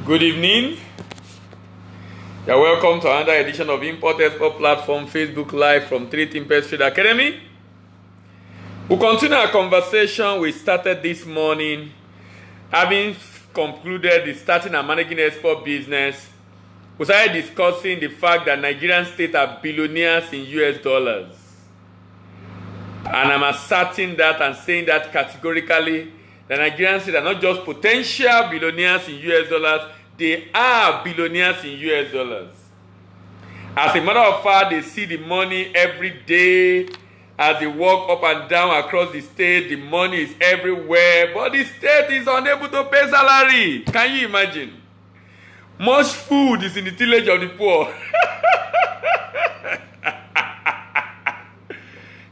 Good evening. You're welcome to another edition of Import Export Platform Facebook Live from 3 Timpers Trade Academy. We'll continue our conversation we started this morning, having concluded the starting and managing export business. We started discussing the fact that Nigerian states are billionaires in US dollars. And I'm asserting that and saying that categorically, the Nigerian states are not just potential billionaires in US dollars, they are billionaires in US dollars. As a matter of fact, they see the money every day as they walk up and down across the state. The money is everywhere, but the state is unable to pay salary. Can you imagine? Much food is in the tillage of the poor.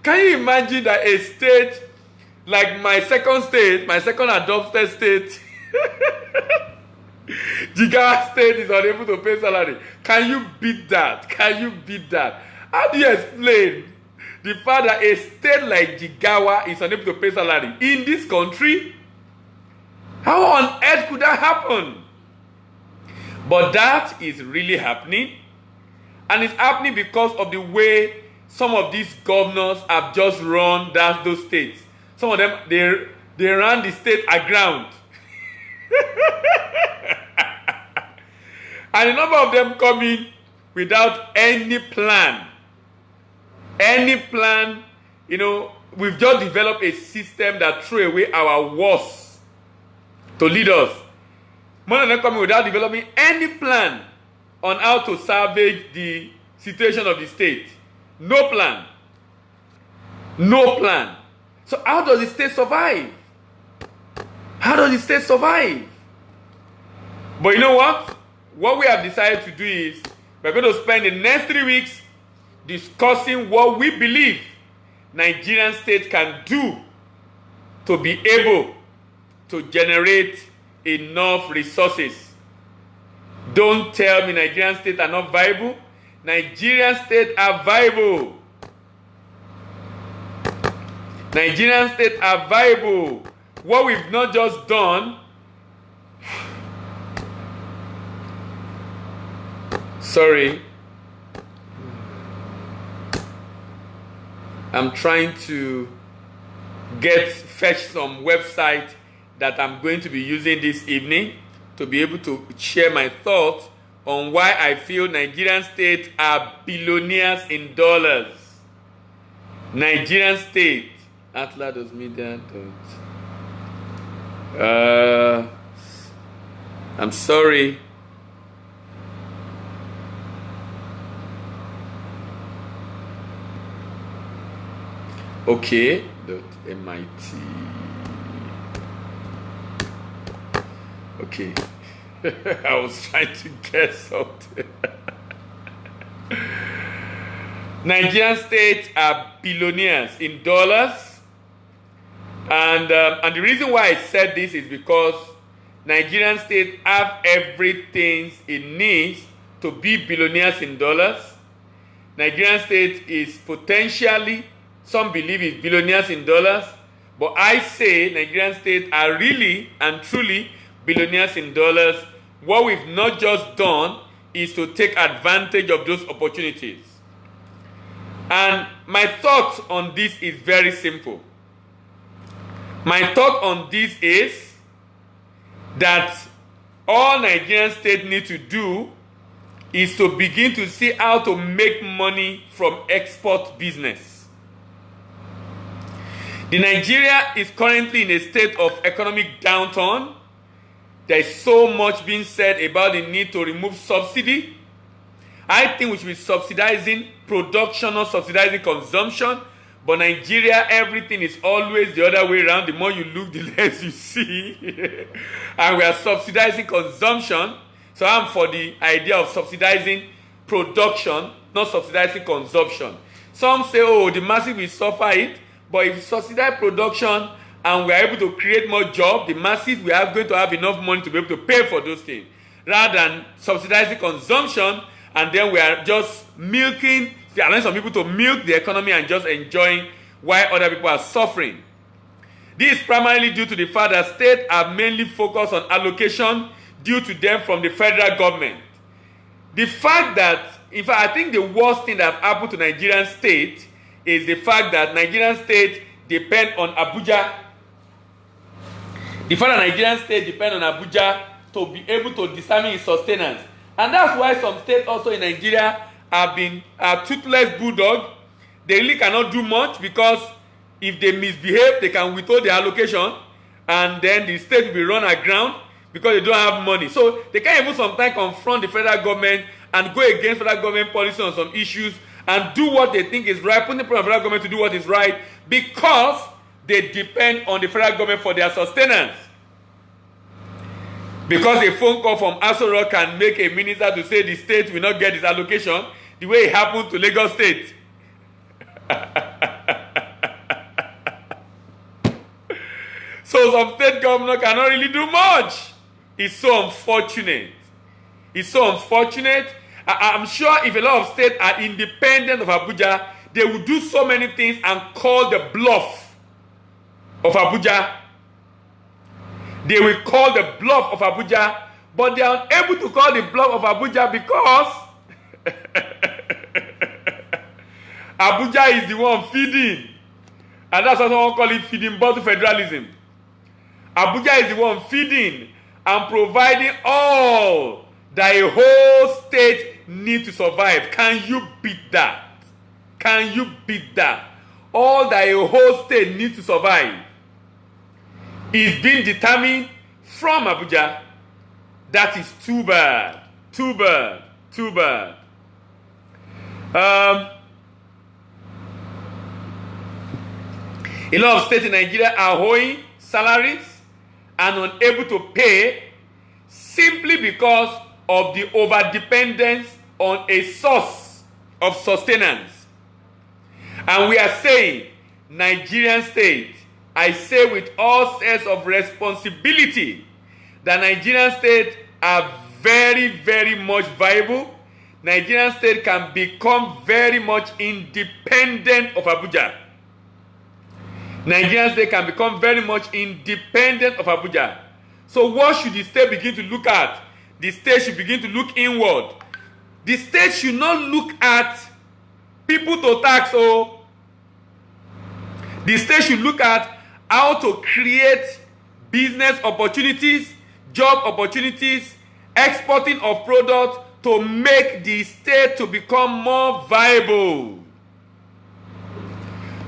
Can you imagine that a state like my second adopted state, Jigawa State, is unable to pay salary? Can you beat that? Can you beat that? How do you explain the fact that a state like Jigawa is unable to pay salary in this country? How on earth could that happen? But that is really happening. And it's happening because of the way some of these governors have just run those states. Some of them, they ran the state aground. And a number of them come in without any plan. Any plan, we've just developed a system that threw away our worst to lead us. Most of them come in without developing any plan on how to salvage the situation of the state. No plan. No plan. So how does the state survive? How does the state survive? But you know what? What we have decided to do is we're going to spend the next 3 weeks discussing what we believe Nigerian state can do to be able to generate enough resources. Don't tell me Nigerian states are not viable. Nigerian states are viable. Nigerian states are viable. What we've not just done, I'm trying to fetch some website that I'm going to be using this evening to be able to share my thoughts on why I feel Nigerian states are billionaires in dollars. Nigerian state, Atlas Media. I'm sorry. Okay. .mit. Okay. I was trying to get something. Nigerian states are billionaires in dollars. And the reason why I said this is because Nigerian states have everything it needs to be billionaires in dollars. Nigerian state is potentially, some believe it's billionaires in dollars, but I say Nigerian states are really and truly billionaires in dollars. What we've not just done is to take advantage of those opportunities. And my thought on this is very simple. My thought on this is that all Nigerian states need to do is to begin to see how to make money from export business. The Nigeria is currently in a state of economic downturn. There is so much being said about the need to remove subsidy. I think we should be subsidizing production, not subsidizing consumption. But Nigeria, everything is always the other way around. The more you look, the less you see. And we are subsidizing consumption. So I'm for the idea of subsidizing production, not subsidizing consumption. Some say, oh, the masses will suffer it. But if you subsidize production and we are able to create more jobs, the masses, we are going to have enough money to be able to pay for those things. Rather than subsidizing consumption, and then we are just allowing some people to milk the economy and just enjoying while other people are suffering. This is primarily due to the fact that states are mainly focused on allocation, due to them from the federal government. The fact that, in fact, I think the worst thing that happened to Nigerian state is the fact that Nigerian state depend on Abuja. The fact that Nigerian state depend on Abuja to be able to determine its sustenance. And that's why some states also in Nigeria have been toothless bulldog. They really cannot do much because if they misbehave, they can withhold their allocation and then the state will be run aground because they don't have money. So they can even sometimes confront the federal government and go against federal government policy on some issues and do what they think is right, putting the federal government to do what is right because they depend on the federal government for their sustenance. Because a phone call from Aso Rock can make a minister to say the state will not get its allocation the way it happened to Lagos State. So some state governor cannot really do much. It's so unfortunate. It's so unfortunate. I'm sure if a lot of states are independent of Abuja, they will do so many things and call the bluff of Abuja. They will call the bluff of Abuja, but they are unable to call the bluff of Abuja because Abuja is the one feeding. And that's what someone call it feeding bottle federalism. Abuja is the one feeding and providing all that a whole state need to survive. Can you beat that? Can you beat that? All that a whole state needs to survive is being determined from Abuja. That is too bad. Too bad. Too bad. A lot of states in Nigeria are owing salaries and unable to pay simply because of the over-dependence on a source of sustenance. And we are saying, Nigerian state, I say with all sense of responsibility, that Nigerian state are very, very much viable. Nigerian state can become very much independent of Abuja. Nigerian state can become very much independent of Abuja. So what should the state begin to look at? The state should begin to look inward. The state should not look at people to tax. Oh, the state should look at how to create business opportunities, job opportunities, exporting of products to make the state to become more viable.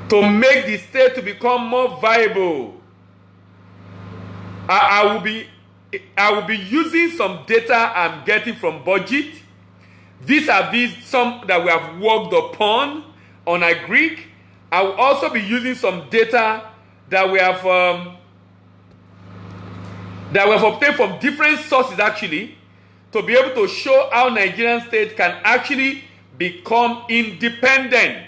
To make the state to become more viable. I will be using some data I'm getting from budget. These are some that we have worked upon on Agric. I will also be using some data that we have obtained from different sources actually to be able to show how Nigerian state can actually become independent.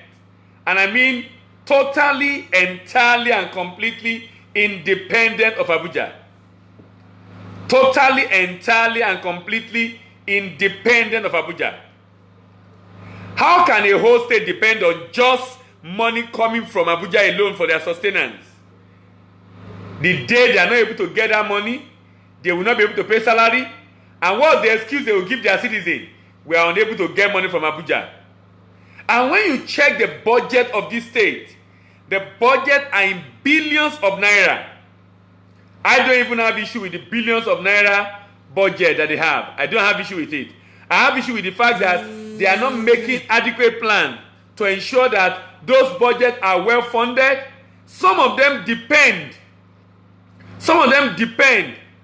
And I mean totally, entirely, and completely independent of Abuja. Totally, entirely, and completely independent of Abuja. How can a whole state depend on just money coming from Abuja alone for their sustenance? The day they are not able to get that money, they will not be able to pay salary. And what's the excuse they will give their citizens? We are unable to get money from Abuja. And when you check the budget of this state, the budget are in billions of naira. I don't even have issue with the billions of naira budget that they have. I don't have issue with it. I have issue with the fact that they are not making adequate plan to ensure that those budgets are well funded. Some of them depend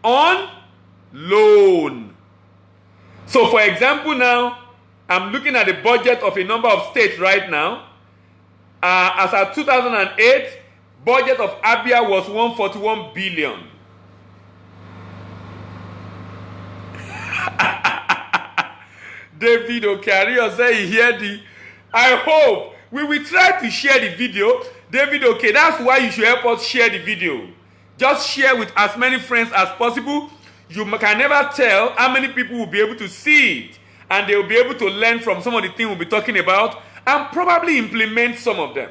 on loan. So for example now, I'm looking at the budget of a number of states right now. As of 2008, budget of Abia was 141 billion. David Okario say he hear the. I hope we will try to share the video. David, okay, that's why you should help us share the video. Just share with as many friends as possible. You can never tell how many people will be able to see it, and they will be able to learn from some of the things we'll be talking about and probably implement some of them.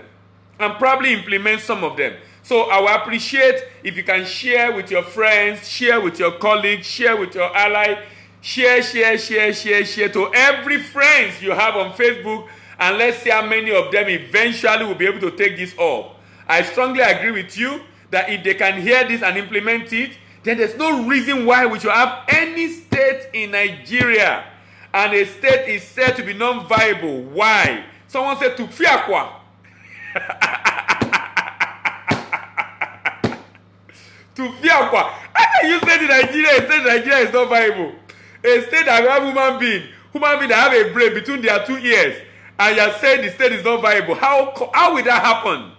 So I will appreciate if you can share with your friends, share with your colleagues, share with your ally, share to every friends you have on Facebook, and let's see how many of them eventually will be able to take this up. I strongly agree with you that if they can hear this and implement it, then there's no reason why we should have any state in Nigeria and a state is said to be non-viable. Why? Someone said to Fiakwa. To Fiakwa. How can you say a state Nigeria is not viable? A state that have human being that have a brain between their 2 ears, and you're saying the state is not viable. How will that happen?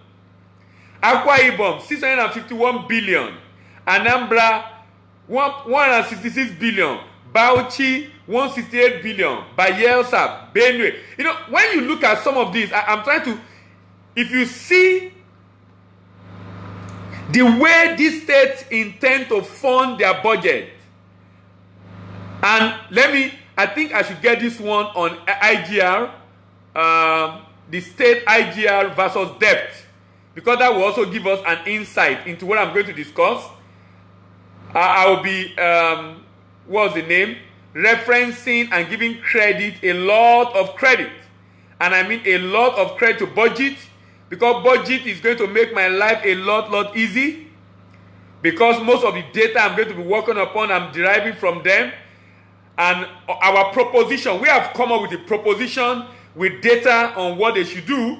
Akwa Ibom, 651 billion. Anambra, 166 billion. Bauchi, 168 billion. Bayelsa, Benue. You know, when you look at some of these, I'm trying to, if you see the way these states intend to fund their budget, and I think I should get this one on IGR, the state IGR versus debt, because that will also give us an insight into what I'm going to discuss. I will be, what's the name? Referencing and giving credit, a lot of credit. And I mean a lot of credit to budget, because budget is going to make my life a lot easy, because most of the data I'm going to be working upon, I'm deriving from them. And our proposition, we have come up with a proposition with data on what they should do,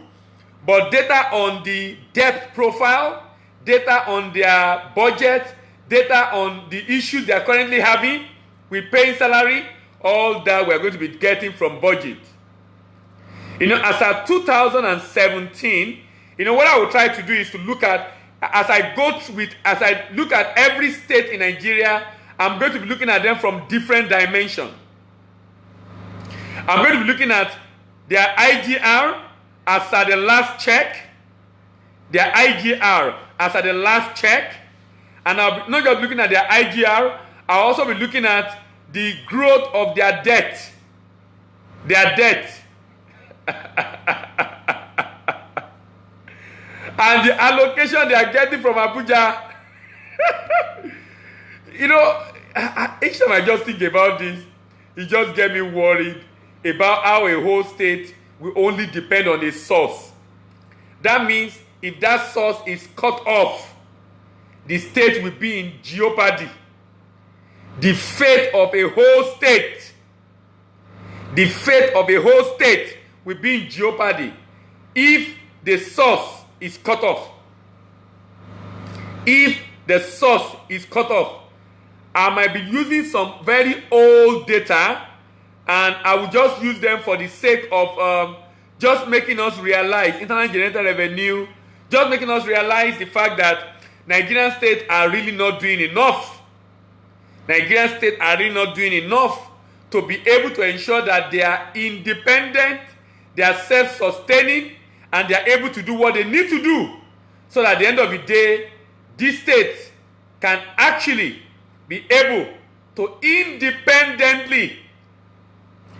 but data on the debt profile, data on their budget, data on the issues they are currently having with paying salary, all that we're going to be getting from budget. You know, as at 2017, you know, what I will try to do is to look at, as I look at every state in Nigeria, I'm going to be looking at them from different dimensions. I'm going to be looking at their IGR as at the last check. Their IGR as at the last check. And I'll be not just looking at their IGR, I'll also be looking at the growth of their debt. Their debt. And the allocation they are getting from Abuja. You know, each time I just think about this, it just gets me worried about how a whole state will only depend on a source. That means if that source is cut off, the state will be in jeopardy. The fate of a whole state, will be in jeopardy if the source is cut off. If the source is cut off, I might be using some very old data, and I will just use them for the sake of just making us realize internal generated revenue, just making us realize the fact that Nigerian states are really not doing enough. Nigerian states are really not doing enough to be able to ensure that they are independent, they are self-sustaining, and they are able to do what they need to do, so that at the end of the day, these states can actually be able to independently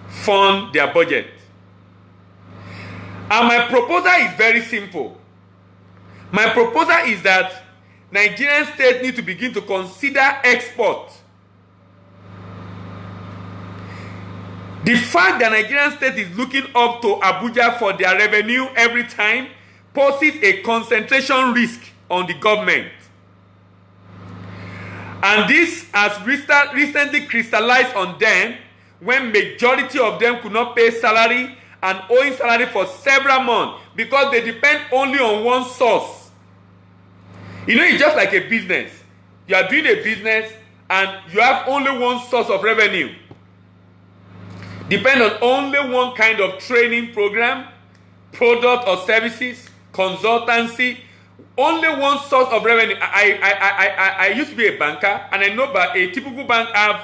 fund their budget. And my proposal is very simple. My proposal is that Nigerian states need to begin to consider export. The fact that Nigerian state is looking up to Abuja for their revenue every time poses a concentration risk on the government. And this has recently crystallized on them when majority of them could not pay salary and owing salary for several months because they depend only on one source. You know, it's just like a business. You are doing a business and you have only one source of revenue. Depend on only one kind of training program, product or services, consultancy, only one source of revenue. I used to be a banker, and I know that a typical bank have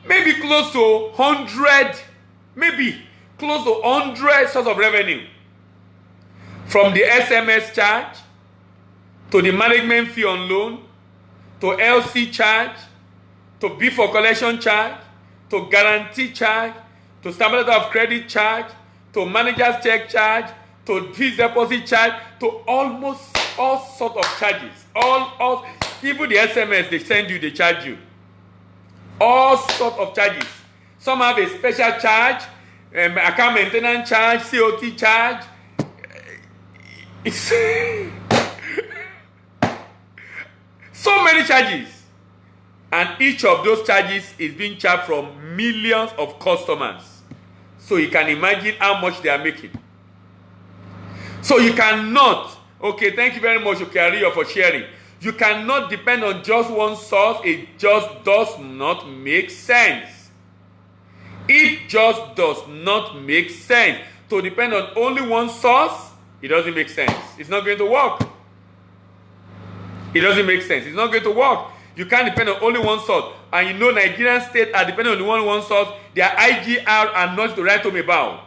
maybe close to 100, source of revenue. From the SMS charge, to the management fee on loan, to LC charge, to B for collection charge, to guarantee charge, to standard of credit charge, to manager's check charge, to fixed deposit charge, to almost all sort of charges. All even the SMS they send you, they charge you. All sort of charges. Some have a special charge, account maintenance charge, COT charge. It's so many charges. And each of those charges is being charged from millions of customers. So you can imagine how much they are making. So you cannot, okay, thank you very much, Okeario, for sharing. You cannot depend on just one source. It just does not make sense. It just does not make sense. To depend on only one source, it doesn't make sense. It's not going to work. It doesn't make sense. It's not going to work. You can't depend on only one source. And you know Nigerian state are depending on only one source. Their IGR are not to write home about.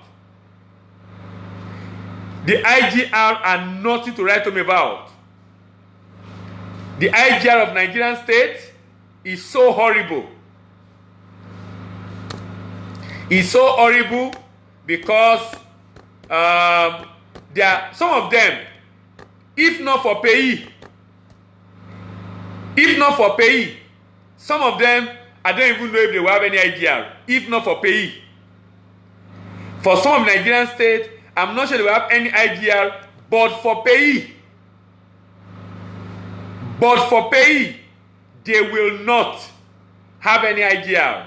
The IGR are nothing to write home about. The IGR of Nigerian state is so horrible. It's so horrible because there are some of them, if not for payee, some of them, I don't even know if they will have any IGR, if not for payee. For some of Nigerian state, I'm not sure they will have any IGR, but for payee, they will not have any IGR.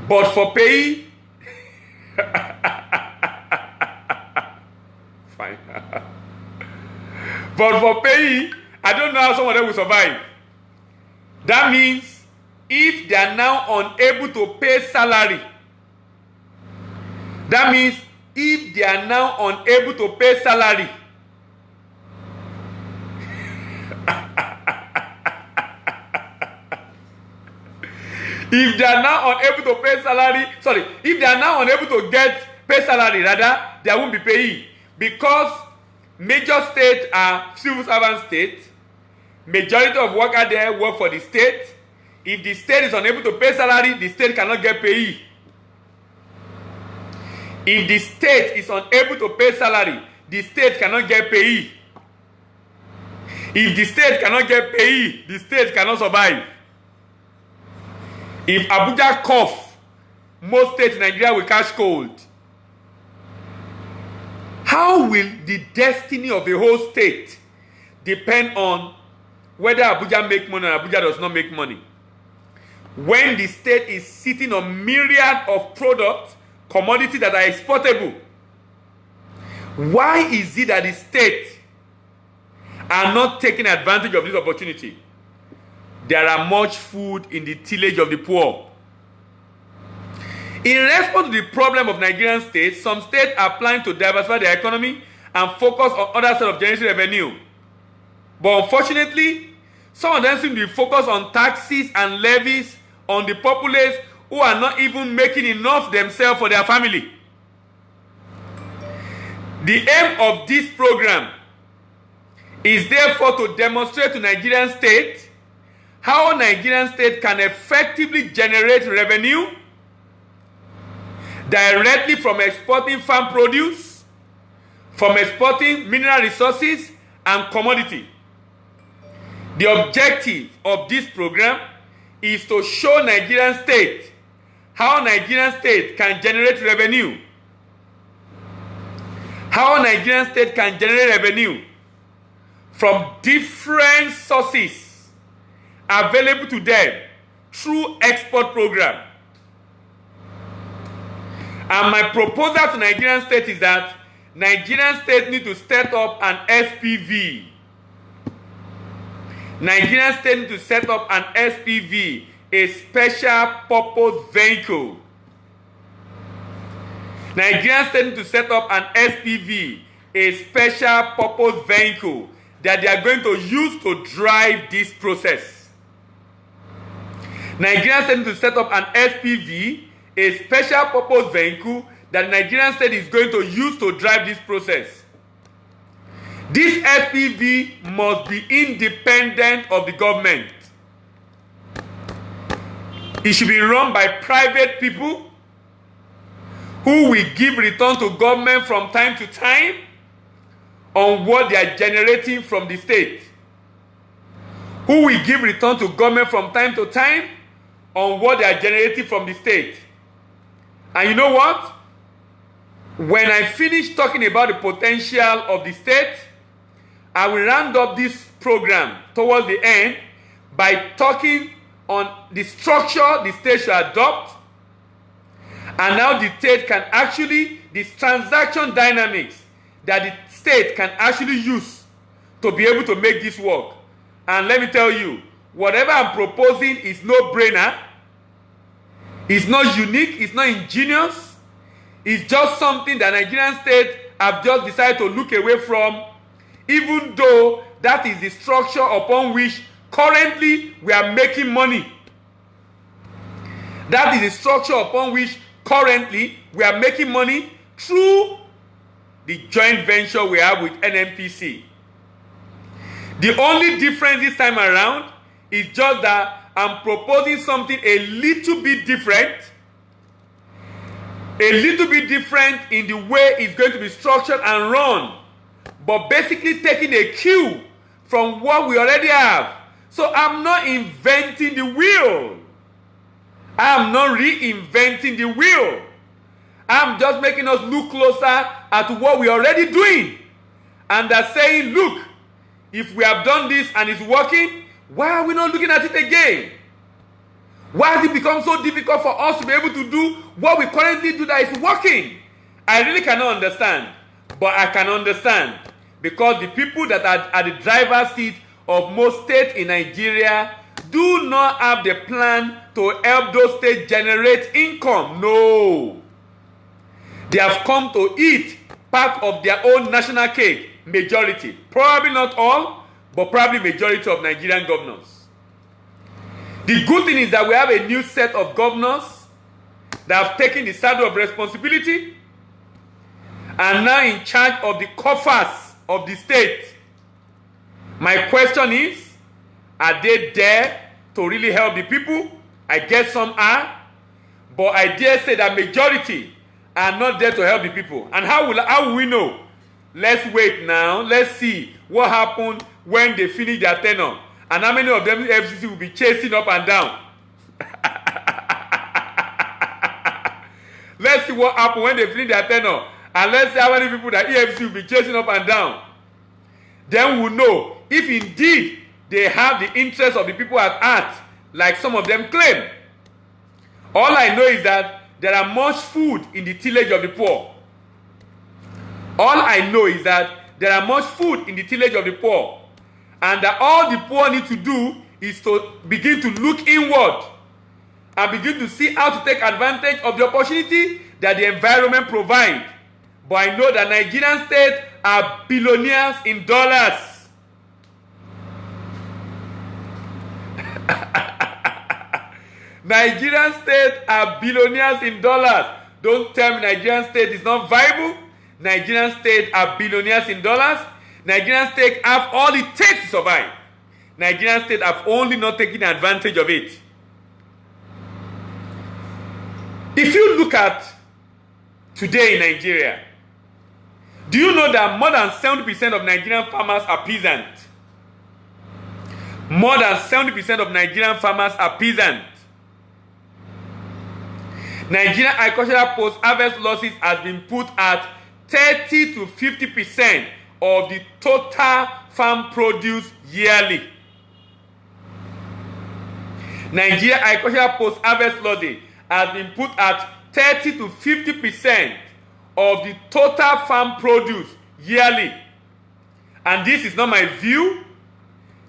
But for payee, fine. But for payee, I don't know how some of them will survive. That means if they are now unable to pay salary, if they are now unable to pay salary, if they are now unable to pay salary, if they are now unable to pay salary, rather, there won't be payee. Because major states are civil servant states. Majority of workers there work for the state. If the state is unable to pay salary, the state cannot get payee. If the state is unable to pay salary, the state cannot get payee. If the state cannot get payee, the state cannot survive. If Abuja cough, most states in Nigeria will catch cold. How will the destiny of a whole state depend on whether Abuja make money or Abuja does not make money? When the state is sitting on myriad of products, commodities that are exportable, why is it that the state are not taking advantage of this opportunity? There are much food in the tillage of the poor. In response to the problem of Nigerian states, some states are planning to diversify their economy and focus on other sort of generating revenue. But unfortunately, some of them seem to be focused on taxes and levies on the populace who are not even making enough themselves for their family. The aim of this program is therefore to demonstrate to Nigerian state how Nigerian state can effectively generate revenue directly from exporting farm produce, from exporting mineral resources and commodity. The objective of this program is to show Nigerian state how Nigerian state can generate revenue. How Nigerian state can generate revenue from different sources available to them through export program. And my proposal to Nigerian state is that Nigerian state need to set up an SPV. Nigerian state need to set up an SPV, a special purpose vehicle. Nigerian state need to set up an SPV, a special purpose vehicle that they are going to use to drive this process. Nigerian state need to set up an SPV, a special purpose vehicle that Nigerian state is going to use to drive this process. This SPV must be independent of the government. It should be run by private people who will give return to government from time to time, on what they are generating from the state, who will give return to government from time to time on what they are generating from the state. And you know what? When I finish talking about the potential of the state, I will round up this program towards the end by talking on the structure the state should adopt, and how the state can actually, this transaction dynamics that the state can actually use to be able to make this work. And let me tell you, whatever I'm proposing is no-brainer. It's not unique, it's not ingenious. It's just something that Nigerian state have just decided to look away from, even though that is the structure upon which currently we are making money. That is the structure upon which currently we are making money through the joint venture we have with NNPC. The only difference this time around is just that I'm proposing something a little bit different. A little bit different in the way it's going to be structured and run. But basically taking a cue from what we already have. So I'm not inventing the wheel. I'm not reinventing the wheel. I'm just making us look closer at what we're already doing. And they're saying, look, if we have done this and it's working, why are we not looking at it again? Why has it become so difficult for us to be able to do what we currently do that is working? I really cannot understand. But I can understand. Because the people that are at the driver's seat of most states in Nigeria do not have the plan to help those states generate income. No. They have come to eat part of their own national cake. Majority. Probably not all, but probably majority of Nigerian governors. The good thing is that we have a new set of governors that have taken the saddle of responsibility and now in charge of the coffers of the state. My question is, are they there to really help the people? I guess some are, but I dare say that majority are not there to help the people. And how will we know? Let's wait now. Let's see what happened when they finish their tenure. And how many of them the FCC will be chasing up and down. Let's see what happened when they finish their tenure. And let's see how many people that EFCC will be chasing up and down. Then we'll know if indeed they have the interest of the people at heart, like some of them claim. All I know is that there are much food in the tillage of the poor. All I know is that there are much food in the tillage of the poor. And that all the poor need to do is to begin to look inward and begin to see how to take advantage of the opportunity that the environment provides. But I know that Nigerian states are billionaires in dollars. Nigerian states are billionaires in dollars. Don't tell me Nigerian state is not viable. Nigerian states are billionaires in dollars. Nigerian states have all it takes to survive. Nigerian states have only not taken advantage of it. If you look at today in Nigeria, do you know that more than 70% of Nigerian farmers are peasant? More than 70% of Nigerian farmers are peasant. Nigerian agricultural post-harvest losses has been put at 30 to 50% of the total farm produce yearly. Nigeria agricultural post-harvest losses has been put at 30 to 50% of the total farm produce yearly. And this is not my view.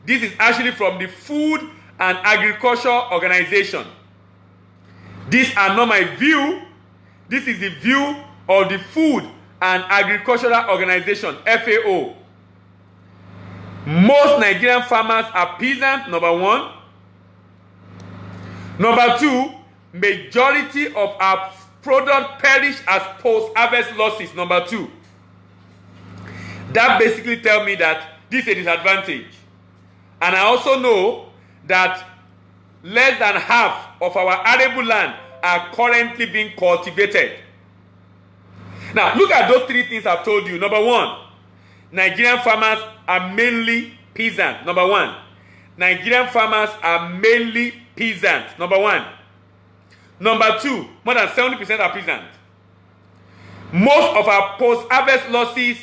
This is actually from the Food and Agriculture Organization. These are not my view. This is the view of the Food and Agricultural Organization, FAO. Most Nigerian farmers are peasant, number one. Number two, majority of our product perish as post-harvest losses, number two. That basically tells me that this is a disadvantage. And I also know that less than half of our arable land are currently being cultivated. Now, look at those three things I've told you. Number one, Nigerian farmers are mainly peasants. Number one. Nigerian farmers are mainly peasants. Number one. Number two, more than 70% are peasants. Most of our post-harvest losses,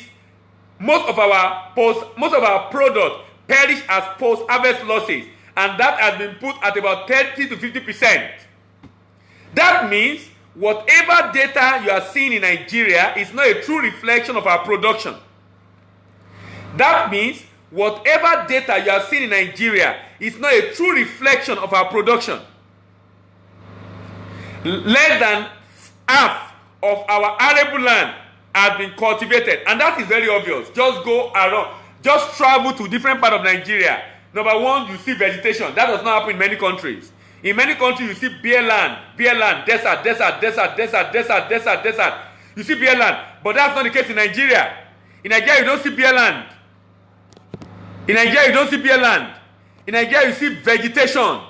most of our product perish as post-harvest losses, and that has been put at about 30 to 50%. That means whatever data you are seeing in Nigeria is not a true reflection of our production. That means whatever data you are seeing in Nigeria is not a true reflection of our production. Less than half of our arable land has been cultivated, and that is very obvious. Just go around, just travel to different parts of Nigeria. Number one, you see vegetation. That does not happen in many countries. In many countries, you see bare land, desert. You see bare land, but that's not the case in Nigeria. In Nigeria, you don't see bare land. In Nigeria, you don't see bare land. In Nigeria, you see vegetation.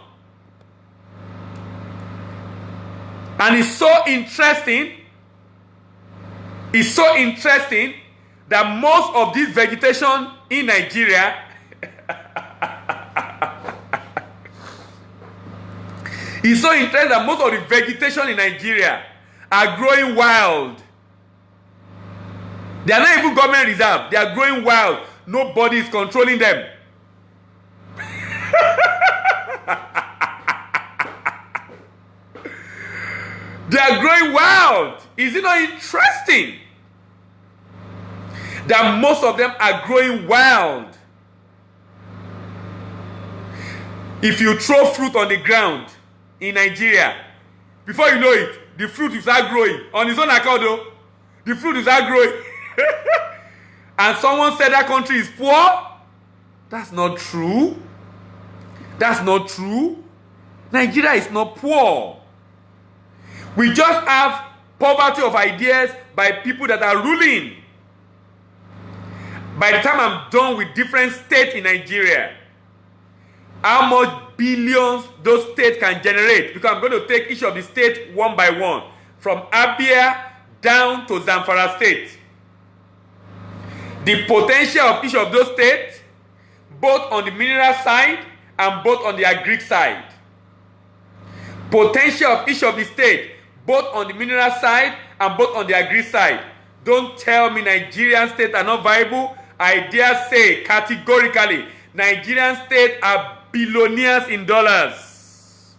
And it's so interesting that most of this vegetation in Nigeria it's so interesting that most of the vegetation in Nigeria are growing wild. They are not even government reserve. They are growing wild. Nobody is controlling them. They are growing wild. Is it not interesting that most of them are growing wild? If you throw fruit on the ground in Nigeria, before you know it, the fruit will start growing. On its own account though, the fruit will start growing. And someone said that country is poor. That's not true. That's not true. Nigeria is not poor. We just have poverty of ideas by people that are ruling. By the time I'm done with different states in Nigeria, how much billions those states can generate, because I'm going to take each of the states one by one, from Abia down to Zamfara State. The potential of each of those states, both on the mineral side and both on the agri side. Potential of each of the states, both on the mineral side and both on the agri side. Don't tell me Nigerian states are not viable. I dare say categorically, Nigerian states are billionaires in dollars.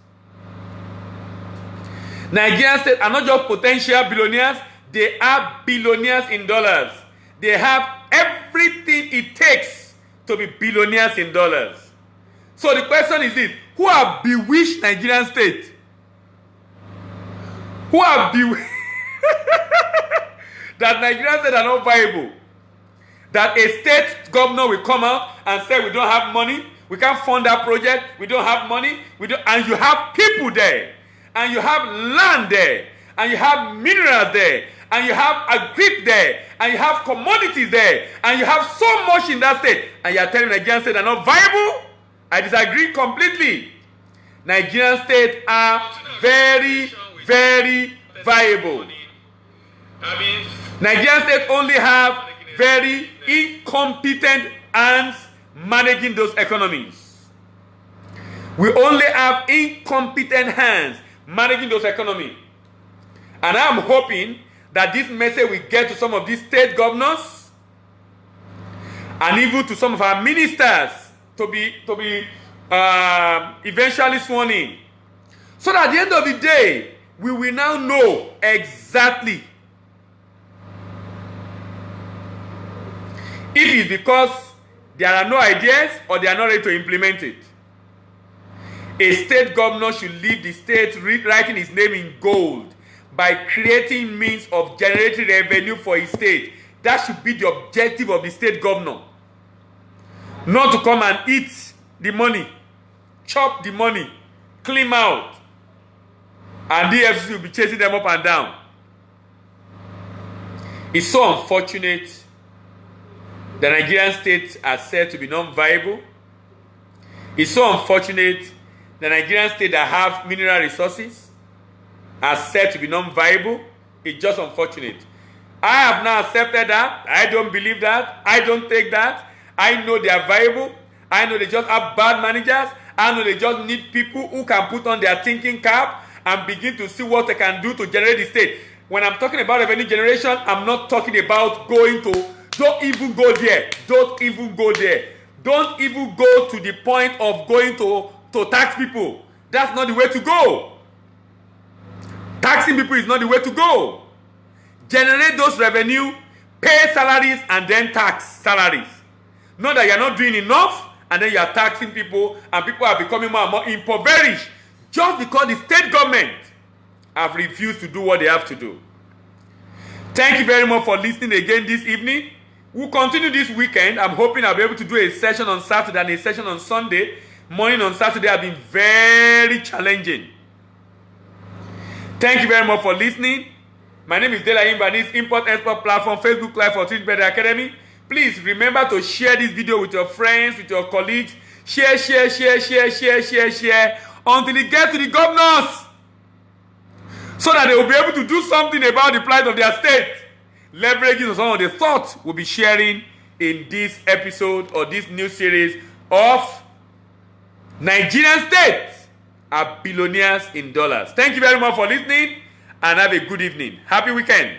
Nigerian states are not just potential billionaires, they are billionaires in dollars. They have everything it takes to be billionaires in dollars. So the question is this: who have bewitched Nigerian state? Who have bewitched that Nigerian states are not viable? That a state governor will come out and say, we don't have money, we can't fund that project, we don't have money, and you have people there, and you have land there, and you have minerals there, and you have agri there, and you have commodities there, and you have so much in that state, and you are telling Nigerian states are not viable? I disagree completely. Nigerian states are very, very viable. Nigerian states only have very incompetent hands managing those economies. We only have incompetent hands managing those economies. And I'm hoping that this message will get to some of these state governors and even to some of our ministers to be eventually sworn in. So that at the end of the day, we will now know exactly if it's because there are no ideas or they are not ready to implement it. A state governor should leave the state writing his name in gold by creating means of generating revenue for his state. That should be the objective of the state governor. Not to come and eat the money, chop the money, clean out, and the FCC will be chasing them up and down. It's so unfortunate the Nigerian states are said to be non-viable. It's so unfortunate the Nigerian states that have mineral resources are said to be non-viable. It's just unfortunate. I have now accepted that. I don't believe that. I don't take that. I know they are viable. I know they just have bad managers. I know they just need people who can put on their thinking cap and begin to see what they can do to generate the state. When I'm talking about revenue generation, I'm not talking about going to, don't even go there. Don't even go there. Don't even go to the point of going to tax people. That's not the way to go. Taxing people is not the way to go. Generate those revenue, pay salaries, and then tax salaries. Not that you're not doing enough, and then you are taxing people, and people are becoming more and more impoverished just because the state government have refused to do what they have to do. Thank you very much for listening again this evening. We'll continue this weekend. I'm hoping I'll be able to do a session on Saturday and a session on Sunday. Morning on Saturday have been very challenging. Thank you very much for listening. My name is Dela Imbanis, Import-Export Platform, Facebook Live for Treat Better Academy. Please remember to share this video with your friends, with your colleagues. Share until it gets to the governors, so that they will be able to do something about the plight of their state. Leveraging on some of the thoughts we'll be sharing in this episode or this new series of Nigerian states are billionaires in dollars. Thank you very much for listening and have a good evening. Happy weekend.